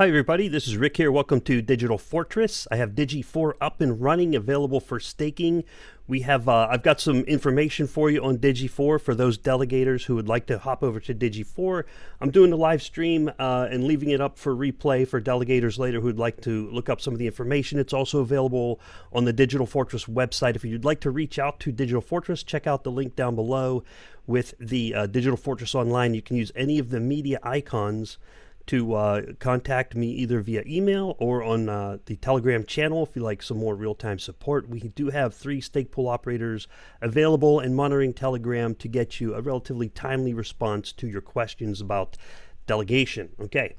Hi everybody, this is Rick here. Welcome to Digital Fortress. I have DIGI4 up and running, available for staking. I've got some information for you on DIGI4 for those delegators who would like to hop over to DIGI4. I'm doing the live stream and leaving it up for replay for delegators later who would like to look up some of the information. It's also available on the Digital Fortress website. If you'd like to reach out to Digital Fortress, check out the link down below with the Digital Fortress Online. You can use any of the media icons to contact me either via email or on the Telegram channel if you like some more real-time support. We do have 3 stake pool operators available and monitoring Telegram to get you a relatively timely response to your questions about delegation. Okay,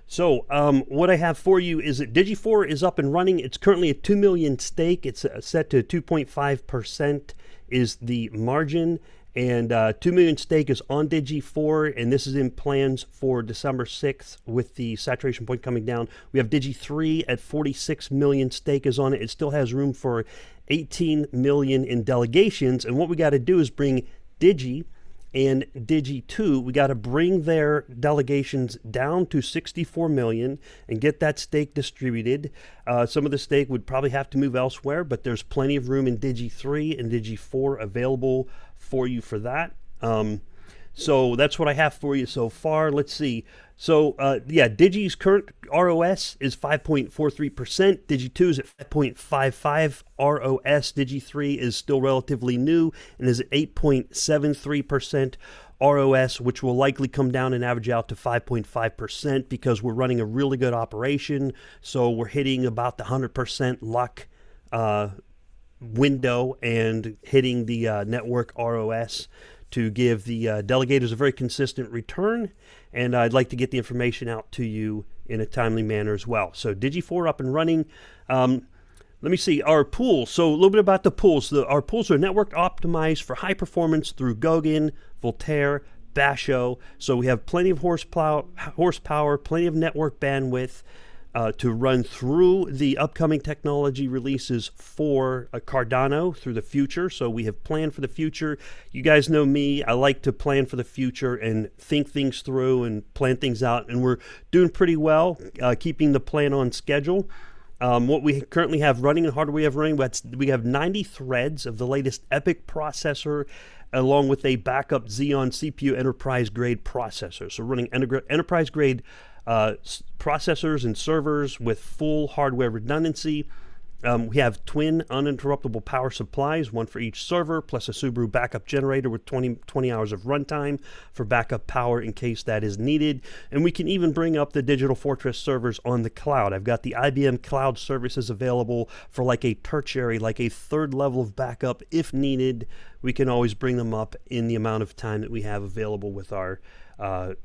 so what I have for you is that DIGI4 is up and running. It's currently a 2 million stake. It's set to 2.5% is the margin. And 2 million stake is on DIGI4, and this is in plans for December 6th with the saturation point coming down. We have DIGI3 at 46 million stake is on it. It still has room for 18 million in delegations. And what we got to do is bring DIGI and DIGI2, we got to bring their delegations down to 64 million and get that stake distributed. Some of the stake would probably have to move elsewhere, but there's plenty of room in DIGI3 and DIGI4 available for you for that. So that's what I have for you so far. Let's see. So yeah, Digi's current ROS is 5.43%. DIGI2 is at 5.55 ROS. DIGI3 is still relatively new and is at 8.73% ROS, which will likely come down and average out to 5.5% because we're running a really good operation. So we're hitting about the 100% luck window and hitting the network ROS to give the delegators a very consistent return, and I'd like to get the information out to you in a timely manner as well. So DIGI4 up and running. Let me see our pools. So a little bit about the pools. Our pools are network optimized for high performance through Goguen, Voltaire, Basho. So we have plenty of horsepower, plenty of network bandwidth to run through the upcoming technology releases for Cardano through the future. So we have planned for the future. You guys know me. I like to plan for the future and think things through and plan things out. And we're doing pretty well, keeping the plan on schedule. What we currently have running and hardware we have running, we have 90 threads of the latest EPYC processor along with a backup Xeon CPU enterprise grade processor. So running enterprise grade processors and servers with full hardware redundancy. We have twin uninterruptible power supplies, one for each server, plus a Subaru backup generator with 20 hours of runtime for backup power in case that is needed. And we can even bring up the Digital Fortress servers on the cloud. I've got the IBM cloud services available for like a tertiary, like a third level of backup if needed. We can always bring them up in the amount of time that we have available with our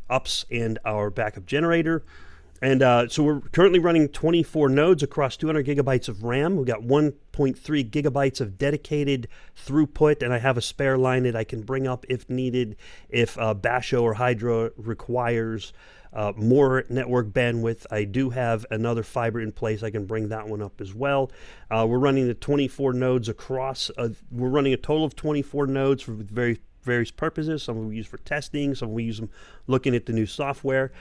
ups and our backup generator. And so we're currently running 24 nodes across 200 gigabytes of RAM. We've got 1.3 gigabytes of dedicated throughput, and I have a spare line that I can bring up if needed, if Basho or Hydra requires more network bandwidth. I do have another fiber in place. I can bring that one up as well. We're running the 24 nodes across. We're running a total of 24 nodes for various purposes. Some we use for testing, some we use them looking at the new software.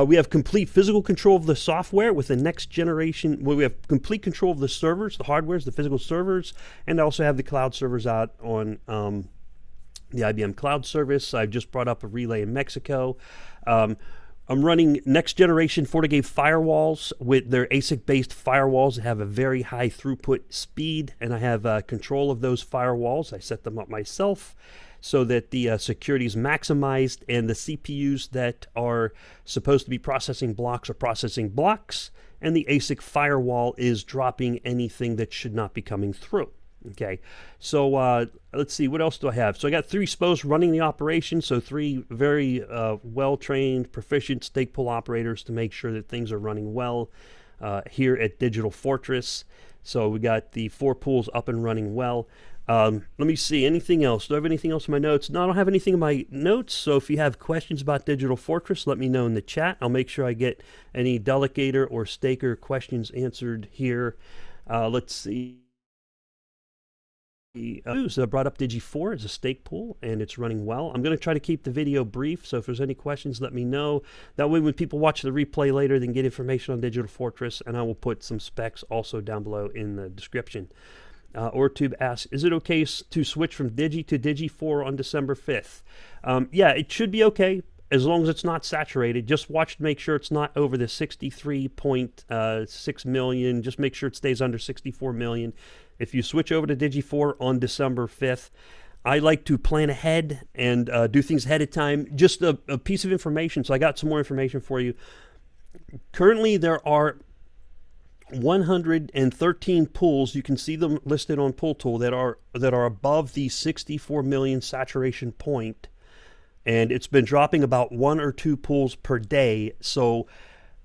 We have complete physical control of the software with the next generation. We have complete control of the servers, the hardwares, the physical servers, and I also have the cloud servers out on the IBM cloud service. I've just brought up a relay in Mexico. I'm running next generation FortiGate firewalls with their ASIC-based firewalls that have a very high throughput speed, and I have control of those firewalls. I set them up myself so that the security is maximized and the CPUs that are supposed to be processing blocks are processing blocks, and the ASIC firewall is dropping anything that should not be coming through. Okay, so let's see, what else do I have? So I got 3 SPOs running the operation, so 3 very well-trained, proficient stake pool operators to make sure that things are running well here at Digital Fortress. So we got the 4 pools up and running well. Let me see, anything else? Do I have anything else in my notes? No, I don't have anything in my notes, so if you have questions about Digital Fortress, let me know in the chat. I'll make sure I get any delegator or staker questions answered here. Let's see. news that I brought up DIGI4 is a stake pool, and it's running well. I'm going to try to keep the video brief, so if there's any questions, let me know. That way when people watch the replay later, they can get information on Digital Fortress, and I will put some specs also down below in the description. OrTube asks, is it okay to switch from Digi to DIGI4 on December 5th? Yeah, it should be okay, as long as it's not saturated. Just watch to make sure it's not over the 63.6 million. Just make sure it stays under 64 million. If you switch over to DIGI4 on December 5th, I like to plan ahead and do things ahead of time. Just a piece of information. So I got some more information for you. Currently, there are 113 pools. You can see them listed on Pool Tool that are above the 64 million saturation point. And it's been dropping about 1 or 2 pools per day. So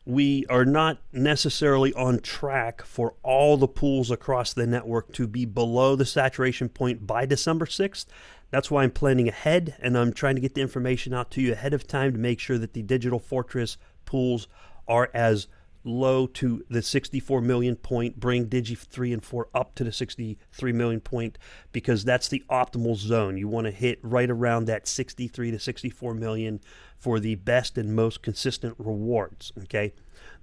we are not necessarily on track for all the pools across the network to be below the saturation point by December 6th. That's why I'm planning ahead, and I'm trying to get the information out to you ahead of time to make sure that the Digital Fortress pools are as low to the 64 million point, bring Digi 3 and 4 up to the 63 million point, because that's the optimal zone. You want to hit right around that 63 to 64 million for the best and most consistent rewards. Okay,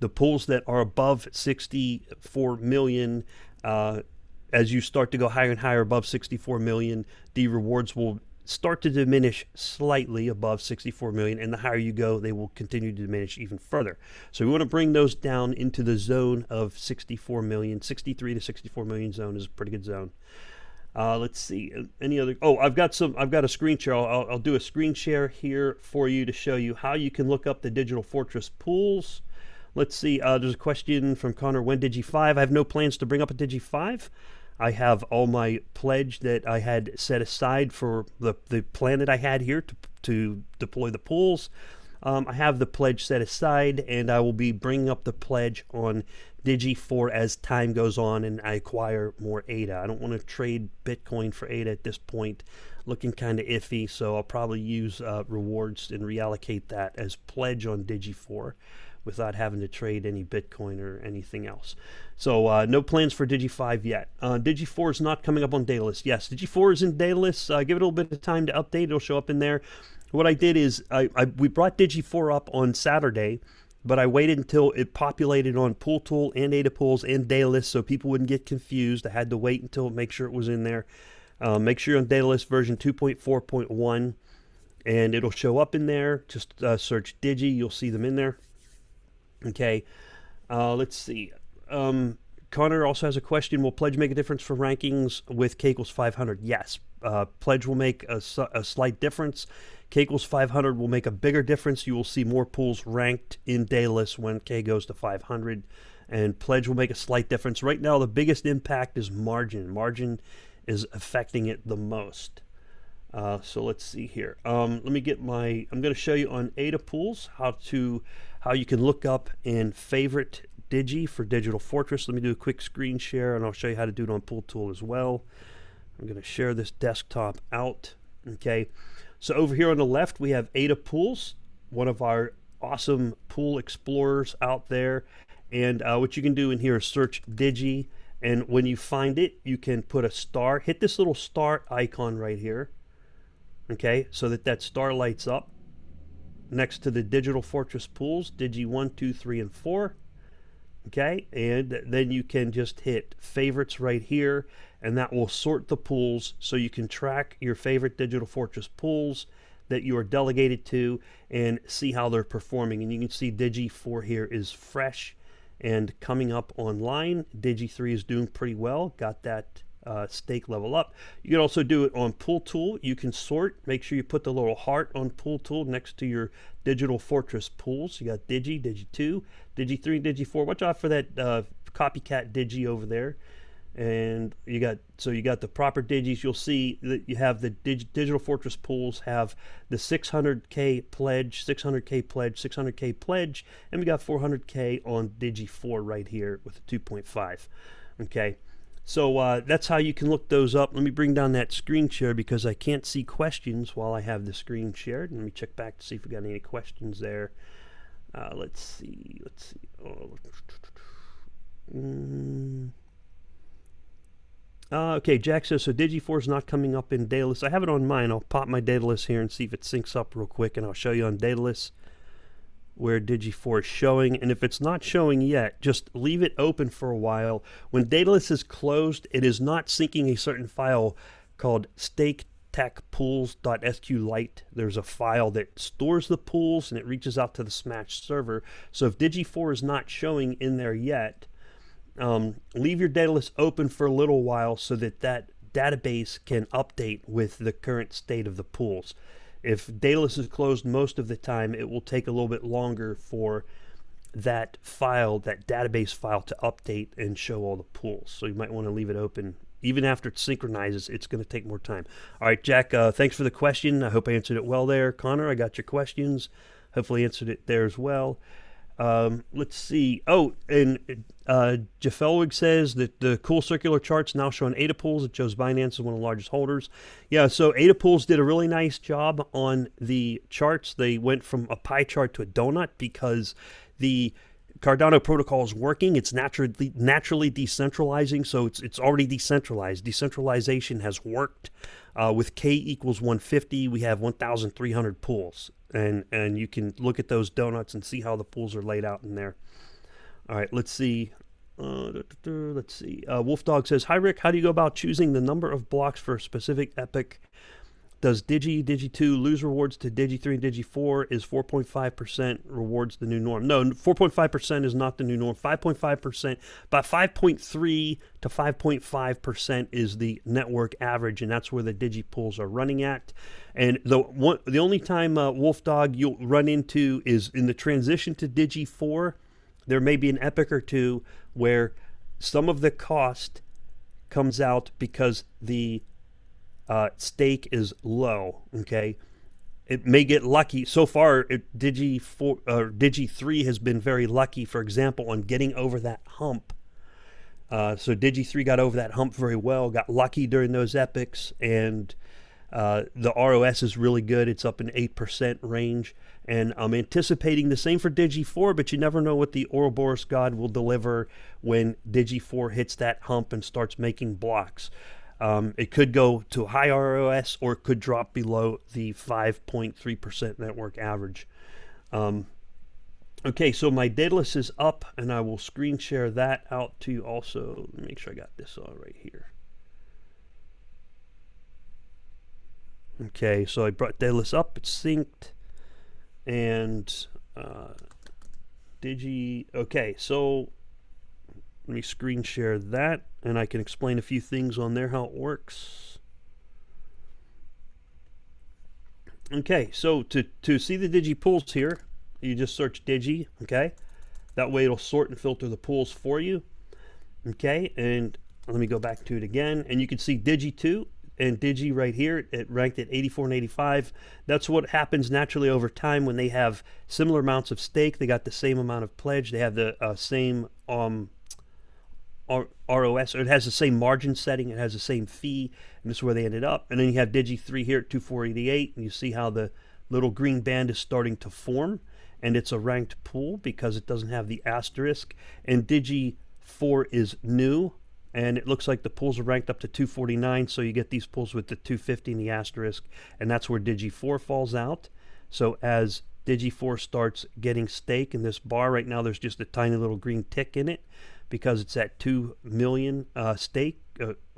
the pools that are above 64 million, as you start to go higher and higher above 64 million, the rewards will start to diminish slightly above 64 million, and the higher you go, they will continue to diminish even further. So we want to bring those down into the zone of 64 million. 63 to 64 million zone is a pretty good zone. Let's see, any other, I've got a screen share. I'll do a screen share here for you to show you how you can look up the Digital Fortress pools. Let's see, there's a question from Connor, when DIGI5? I have no plans to bring up a DIGI5. I have all my pledge that I had set aside for the plan that I had here to deploy the pools. I have the pledge set aside, and I will be bringing up the pledge on DIGI4 as time goes on and I acquire more ADA. I don't want to trade Bitcoin for ADA at this point. Looking kind of iffy, so I'll probably use rewards and reallocate that as pledge on DIGI4 without having to trade any Bitcoin or anything else. So no plans for DIGI5 yet. DIGI4 is not coming up on Daedalus. Yes, DIGI4 is in Daedalus. Give it a little bit of time to update. It'll show up in there. What I did is we brought DIGI4 up on Saturday, but I waited until it populated on Pool Tool and ADA Pools and Daedalus so people wouldn't get confused. I had to wait until make sure it was in there. Make sure you're on Daedalus version 2.4.1, and it'll show up in there. Just search Digi. You'll see them in there. Okay, let's see. Connor also has a question. Will Pledge make a difference for rankings with K equals 500? Yes. Pledge will make a slight difference. K equals 500 will make a bigger difference. You will see more pools ranked in Daedalus when K goes to 500. And Pledge will make a slight difference. Right now, the biggest impact is margin. Margin is affecting it the most. So let's see here. Let me get my, I'm going to show you on ADA pools how you can look up and favorite Digi for Digital Fortress. Let me do a quick screen share, and I'll show you how to do it on Pool Tool as well. I'm going to share this desktop out. Okay, so over here on the left, we have ADA pools, one of our awesome pool explorers out there. And what you can do in here is search Digi, and when you find it, you can put a star, hit this little star icon right here. Okay, so that star lights up next to the Digital Fortress pools, Digi 1, 2, 3, and 4. Okay, and then you can just hit favorites right here, and that will sort the pools so you can track your favorite Digital Fortress pools that you are delegated to and see how they're performing. And you can see Digi4 here is fresh and coming up online. Digi3 is doing pretty well, got that stake level up. You can also do it on Pool Tool. You can sort, make sure you put the little heart on Pool Tool next to your Digital Fortress pools. You got Digi, Digi2, Digi3, and Digi4. Watch out for that copycat Digi over there. And you got the proper Digis. You'll see that you have the Digital Fortress pools have the 600K pledge, 600K pledge, 600K pledge, and we got 400K on Digi4 right here with the 2.5. Okay. So that's how you can look those up. Let me bring down that screen share because I can't see questions while I have the screen shared. Let me check back to see if we got any questions there. Let's see. Oh. Okay, Jack says, so DIGI4 is not coming up in Daedalus. I have it on mine. I'll pop my Daedalus here and see if it syncs up real quick, and I'll show you on Daedalus where DIGI4 is showing. And if it's not showing yet, just leave it open for a while. When Daedalus is closed, it is not syncing a certain file called StakeTechPools.sqlite. There's a file that stores the pools, and it reaches out to the Smash server. So if DIGI4 is not showing in there yet, leave your Daedalus open for a little while so that that database can update with the current state of the pools. If Daedalus is closed most of the time, it will take a little bit longer for that file, that database file, to update and show all the pools. So you might want to leave it open. Even after it synchronizes, it's going to take more time. All right, Jack, thanks for the question. I hope I answered it well there. Connor, I got your questions. Hopefully answered it there as well. Let's see. Oh, and Jaffelwig says that the cool circular chart's now showing ADA pools. It shows Binance as one of the largest holders. Yeah, so ADA pools did a really nice job on the charts. They went from a pie chart to a donut because the Cardano protocol is working. It's naturally decentralizing, so it's already decentralized. Decentralization has worked. With K equals 150, we have 1,300 pools. And you can look at those donuts and see how the pools are laid out in there. All right, let's see. Wolfdog says, hi, Rick. How do you go about choosing the number of blocks for a specific epoch? Does DIGI2 lose rewards to DIGI3 and DIGI4? Is 4.5% rewards the new norm? No, 4.5% is not the new norm. 5.5%, about 5.3 to 5.5% is the network average, and that's where the Digi pools are running at. And the only time, Wolfdog, you'll run into is in the transition to DIGI4. There may be an epoch or two where some of the cost comes out because the stake is low. Okay, it may get lucky. So far, DIGI3 has been very lucky, for example, on getting over that hump. So DIGI3 got over that hump very well, got lucky during those epochs, and the ROS is really good. It's up in 8% range, and I'm anticipating the same for DIGI4, but you never know what the Ouroboros God will deliver when DIGI4 hits that hump and starts making blocks. It could go to high ROS, or it could drop below the 5.3% network average. Okay, so my Daedalus is up, and I will screen share that out to you also. Let me make sure I got this all right here. Okay, so I brought Daedalus up, it's synced, and Digi. Okay, so let me screen share that, and I can explain a few things on there, how it works. Okay, so to see the Digi pools here, you just search Digi, okay? That way it'll sort and filter the pools for you, okay? And let me go back to it again, and you can see Digi2 and Digi right here. It ranked at 84 and 85. That's what happens naturally over time when they have similar amounts of stake. They got the same amount of pledge. They have the same ROS, or it has the same margin setting, it has the same fee, and this is where they ended up. And then you have Digi3 here at 2488, and you see how the little green band is starting to form, and it's a ranked pool because it doesn't have the asterisk. And Digi4 is new, and it looks like the pools are ranked up to 249, so you get these pools with the 250 and the asterisk, and that's where Digi4 falls out. So as Digi4 starts getting stake in this bar, right now there's just a tiny little green tick in it because it's at 2 million stake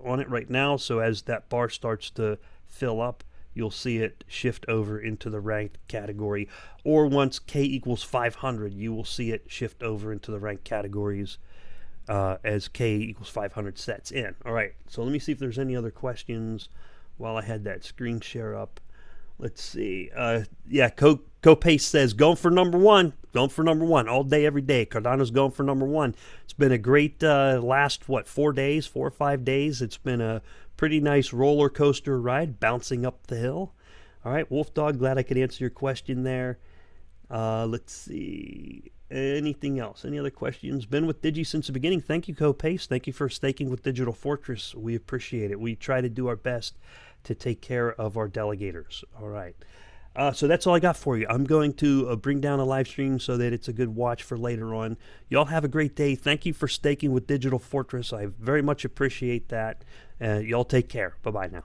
on it right now. So as that bar starts to fill up, you'll see it shift over into the ranked category. Or once K equals 500, you will see it shift over into the ranked categories as K equals 500 sets in. All right, so let me see if there's any other questions while I had that screen share up. Let's see. Yeah, CoPace says, going for number one. Going for number one all day, every day. Cardano's going for number one. It's been a great last, 4 or 5 days. It's been a pretty nice roller coaster ride, bouncing up the hill. All right, Wolfdog, glad I could answer your question there. Let's see. Anything else? Any other questions? Been with Digi since the beginning. Thank you, CoPace. Thank you for staking with Digital Fortress. We appreciate it. We try to do our best to take care of our delegators. All right. So that's all I got for you. I'm going to bring down a live stream so that it's a good watch for later on. Y'all have a great day. Thank you for staking with Digital Fortress. I very much appreciate that. Y'all take care. Bye-bye now.